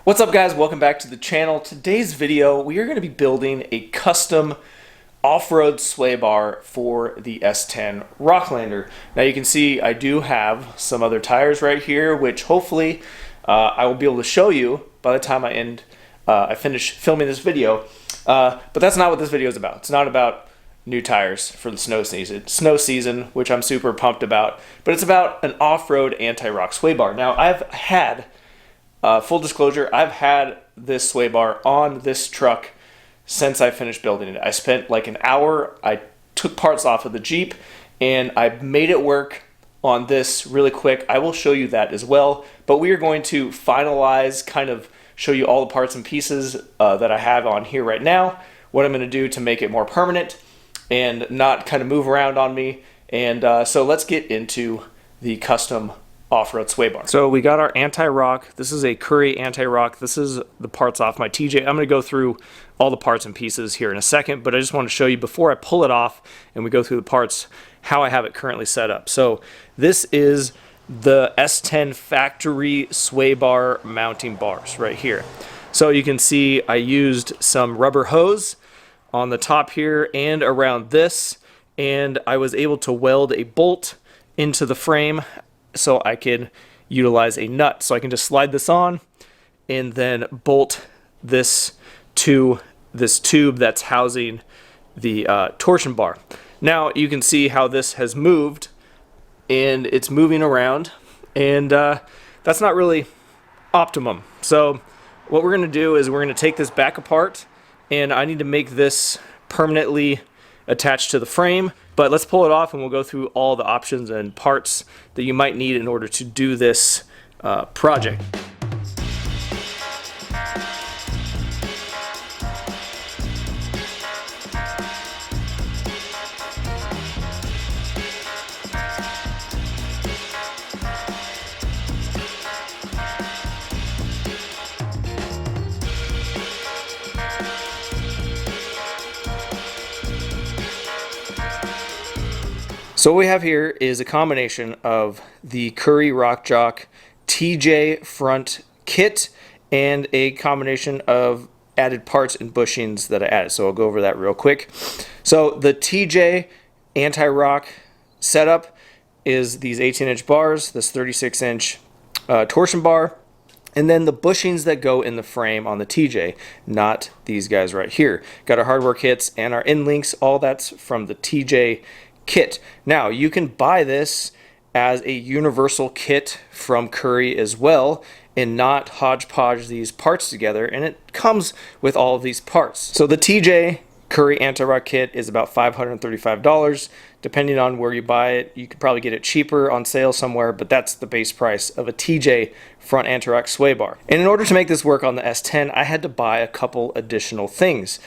What's up guys, welcome back to the channel. Today's video, we are going to be building a custom off-road sway bar for the S10 Rocklander. Now you can see I do have some other tires right here, which hopefully I will be able to show you by the time I finish filming this video. But that's not what this video is about. It's not about new tires for the snow season, which I'm super pumped about, but it's about an off-road anti-rock sway bar. Now I've had full disclosure, I've had this sway bar on this truck since I finished building it. I spent like an hour, I took parts off of the Jeep, and I made it work on this really quick. I will show you that as well, but we are going to finalize, kind of show you all the parts and pieces that I have on here right now, what I'm going to do to make it more permanent and not kind of move around on me. And so let's get into the custom off-road sway bar. So we got our anti-rock. This is a Currie anti-rock. This is the parts off my TJ. I'm going to go through all the parts and pieces here in a second, but I just want to show you before I pull it off and we go through the parts how I have it currently set up. So this is the S10 factory sway bar mounting bars right here. So you can see I used some rubber hose on the top here and around this, and I was able to weld a bolt into the frame so I can utilize a nut. So I can just slide this on and then bolt this to this tube that's housing the torsion bar. Now you can see how this has moved, and it's moving around, and that's not really optimum. So what we're going to do is we're going to take this back apart, and I need to make this permanently attached to the frame. But let's pull it off and we'll go through all the options and parts that you might need in order to do this project. So what we have here is a combination of the Currie Rock TJ front kit and a combination of added parts and bushings that I added. So I'll go over that real quick. So the TJ anti-rock setup is these 18-inch bars, this 36-inch torsion bar, and then the bushings that go in the frame on the TJ, not these guys right here. Got our hardware kits and our end links, all that's from the TJ kit. Now you can buy this as a universal kit from Currie as well and not hodgepodge these parts together, and it comes with all of these parts. So the TJ Currie anti-rock kit is about $535. Depending on where you buy it, you could probably get it cheaper on sale somewhere, but that's the base price of a TJ front anti-rock sway bar. And in order to make this work on the S10, I had to buy a couple additional things.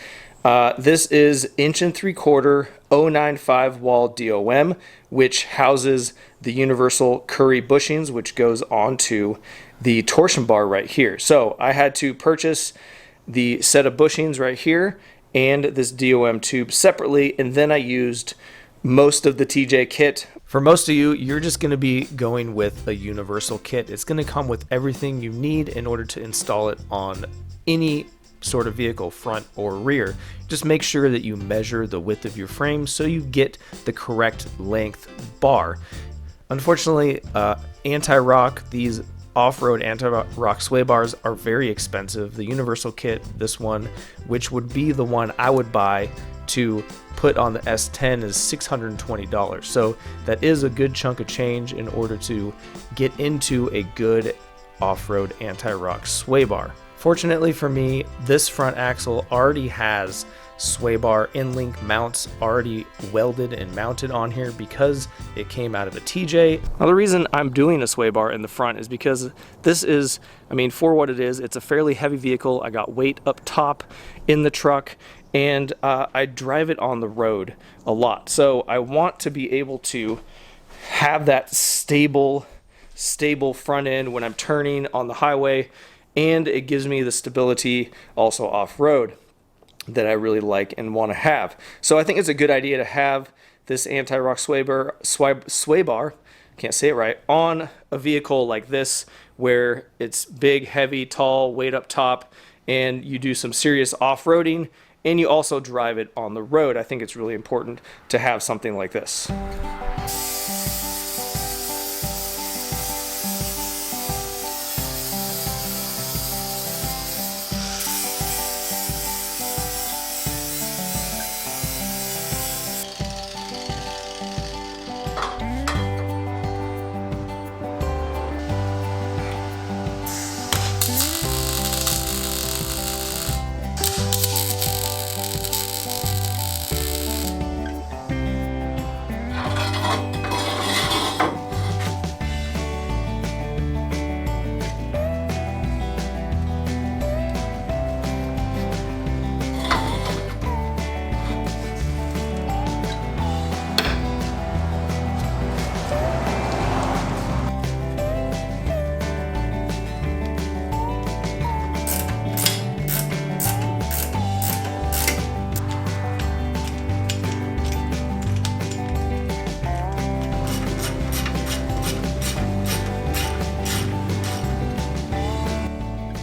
This is 1 3/4 095 wall DOM, which houses the universal Currie bushings, which goes onto the torsion bar right here. So I had to purchase the set of bushings right here and this DOM tube separately, and then I used most of the TJ kit. For most of you, you're just going to be going with a universal kit. It's going to come with everything you need in order to install it on any sort of vehicle, front or rear. Just make sure that you measure the width of your frame so you get the correct length bar. Unfortunately, anti-rock, these off-road anti-rock sway bars are very expensive. The universal kit, this one, which would be the one I would buy to put on the S10, is $620. So that is a good chunk of change in order to get into a good off-road anti-rock sway bar. Fortunately for me, this front axle already has sway bar end link mounts already welded and mounted on here because it came out of a TJ. Now the reason I'm doing a sway bar in the front is because this is, I mean, for what it is, it's a fairly heavy vehicle. I got weight up top in the truck, and I drive it on the road a lot. So I want to be able to have that stable front end when I'm turning on the highway, and it gives me the stability also off-road that I really like and want to have. So I think it's a good idea to have this anti-rock sway bar can't say it right, on a vehicle like this where it's big, heavy, tall, weight up top, and you do some serious off-roading, and you also drive it on the road. I think it's really important to have something like this.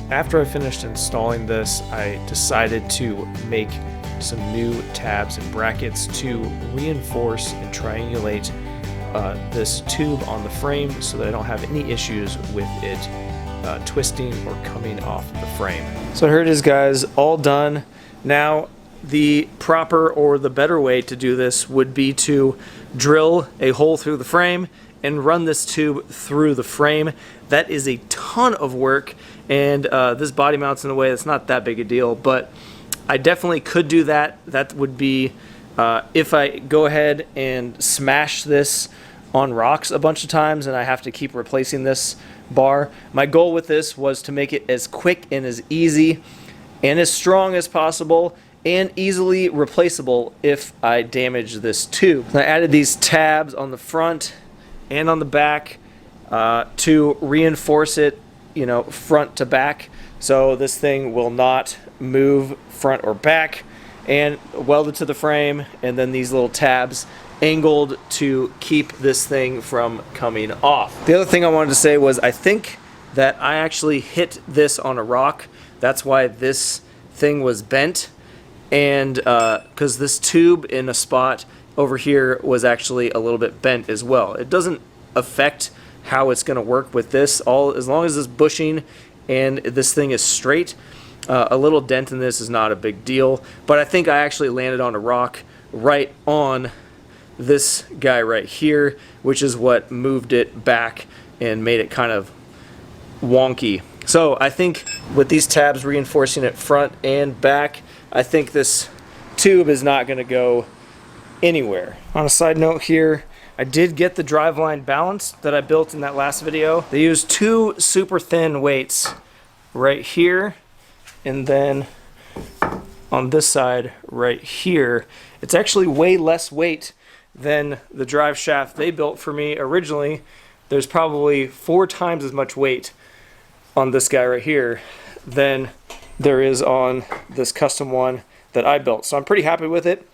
After I finished installing this, I decided to make some new tabs and brackets to reinforce and triangulate this tube on the frame so that I don't have any issues with it twisting or coming off the frame. So here it is, guys, all done. Now the proper or the better way to do this would be to drill a hole through the frame and run this tube through the frame. That is a ton of work, and this body mounts in a way that's not that big a deal, but I definitely could do that. That would be if I go ahead and smash this on rocks a bunch of times and I have to keep replacing this bar. My goal with this was to make it as quick and as easy and as strong as possible and easily replaceable if I damage this tube. I added these tabs on the front and on the back to reinforce it, you know, front to back, so this thing will not move front or back, and welded to the frame, and then these little tabs angled to keep this thing from coming off. The other thing I wanted to say was I think that I actually hit this on a rock. That's why this thing was bent, and because this tube in a spot over here was actually a little bit bent as well. It doesn't affect how it's going to work with this. As long as this bushing and this thing is straight, a little dent in this is not a big deal. But I think I actually landed on a rock right on this guy right here, which is what moved it back and made it kind of wonky. So I think with these tabs reinforcing it front and back, I think this tube is not going to go anywhere. On a side note here, I did get the driveline balanced that I built in that last video. They used two super thin weights right here, and then on this side right here. It's actually way less weight than the drive shaft they built for me originally. There's probably 4 times as much weight on this guy right here than there is on this custom one that I built. So I'm pretty happy with it.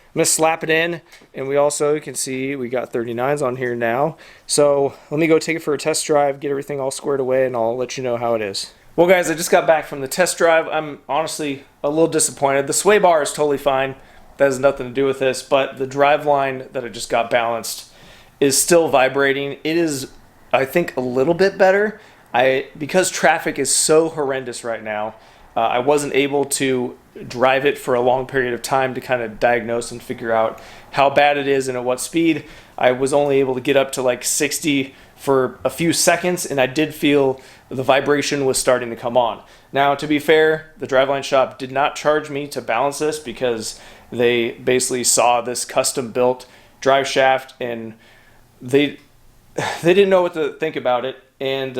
I'm going to slap it in, and we also, you can see we got 39s on here now. So let me go take it for a test drive, get everything all squared away, and I'll let you know how it is. Well guys, I just got back from the test drive. I'm honestly a little disappointed. The sway bar is totally fine. That has nothing to do with this, but the driveline that I just got balanced is still vibrating. It is, I think, a little bit better. Because traffic is so horrendous right now, I wasn't able to drive it for a long period of time to kind of diagnose and figure out how bad it is and at what speed. I was only able to get up to like 60 for a few seconds, and I did feel the vibration was starting to come on. Now, to be fair, the driveline shop did not charge me to balance this because they basically saw this custom built drive shaft and they didn't know what to think about it, and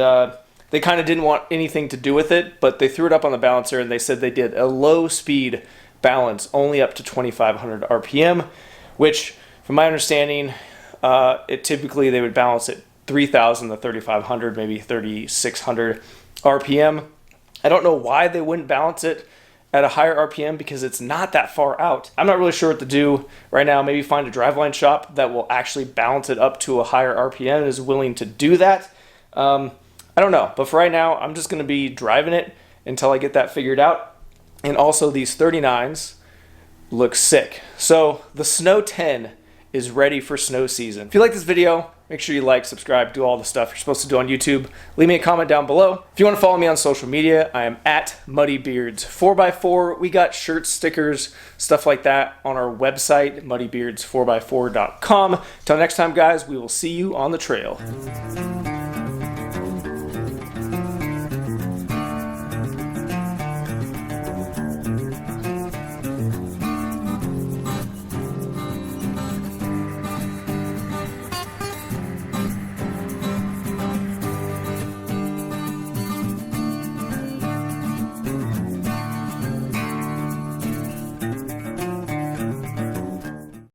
they kind of didn't want anything to do with it, but they threw it up on the balancer and they said they did a low speed balance only up to 2,500 RPM, which from my understanding, typically they would balance it 3,000 to 3,500, maybe 3,600 RPM. I don't know why they wouldn't balance it at a higher RPM because it's not that far out. I'm not really sure what to do right now. Maybe find a driveline shop that will actually balance it up to a higher RPM and is willing to do that. I don't know, but for right now, I'm just going to be driving it until I get that figured out. And also these 39s look sick. So the Snow 10 is ready for snow season. If you like this video, make sure you like, subscribe, do all the stuff you're supposed to do on YouTube. Leave me a comment down below. If you want to follow me on social media, I am at Muddy Beards 4x4. We got shirts, stickers, stuff like that on our website, muddybeards4x4.com. Till next time, guys, we will see you on the trail.